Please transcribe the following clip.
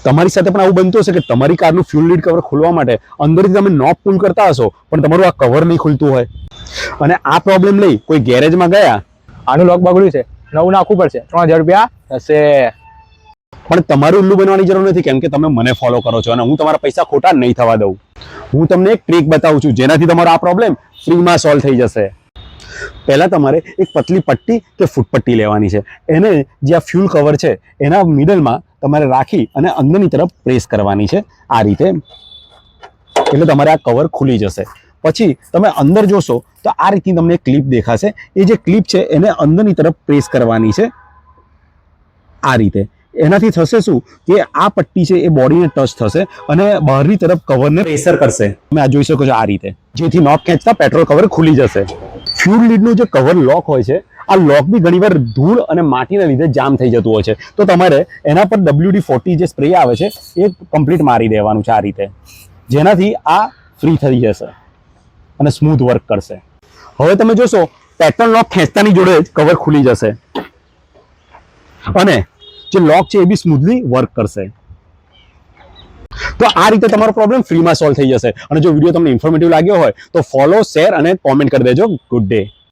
તમારી સાથે પણ આવું બનતું હશે કે તમારી કારનું ફ્યુલ લીડ કવર ખોલવા માટે અંદરથી તમે નોબ પુલ કરતા હશો પણ તમારું આ કવર નહીં ખુલતું હોય, અને આ પ્રોબ્લેમ લઈ કોઈ ગેરેજમાં ગયા, આનું લોક બગડ્યું છે, નવું નાખવું પડશે, 3000 રૂપિયા થશે. પણ તમારું ઉલ્લુ બનવાની જરૂર નથી, કેમ કે તમે મને ફોલો કરો છો અને હું તમારા પૈસા ખોટા નહીં થવા દઉં. હું તમને એક ટ્રીક બતાવું છું જેનાથી તમારો આ પ્રોબ્લેમ ફ્રીમાં સોલ્વ થઈ જશે. પહેલા તમારે એક પતલી પટ્ટી કે ફૂટપટ્ટી લેવાની છે, એને જે આ ફ્યુલ કવર છે એના મિડલમાં તમારે રાખી અને અંદરની તરફ પ્રેસ કરવાની છે આ રીતે, એટલે તમારે આ કવર ખુલી જશે. પછી તમે અંદર જોશો તો આ રીતની તમને ક્લિપ દેખાશે, એ જે ક્લિપ છે એને અંદરની તરફ પ્રેસ કરવાની છે આ રીતે. એનાથી થશે શું કે આ પટ્ટી છે એ બોડીને ટચ થશે અને બહારની તરફ કવરને પ્રેશર કરશે. તમે આ જોઈ શકો છો આ રીતે, જેથી નોબ ખેંચતા પેટ્રોલ કવર ખુલી જશે. ફ્યુલ લીડનું જે કવર લોક હોય છે, આ લોક બી ઘણીવાર ધૂળ અને માટીના લીધે જામ થઈ જતું હોય છે, તો તમારે એના પર WD-40 જે સ્પ્રે આવે છે એ કમ્પ્લીટ મારી દેવાનું છે આ રીતે, જેનાથી આ ફ્રી થઈ જશે અને સ્મૂથ વર્ક કરશે. હવે તમે જોશો પેટ્રોલ લોક ખેંચતાની જોડે જ કવર ખુલી જશે અને જે લોક છે એ બી સ્મૂથલી વર્ક કરશે. તો આ રીતે તમારો પ્રોબ્લેમ ફ્રીમાં સોલ્વ થઈ જશે. અને જો વિડીયો તમને ઇન્ફોર્મેટિવ લાગ્યો હોય તો ફોલો, શેર અને કોમેન્ટ કરી દેજો. Good day.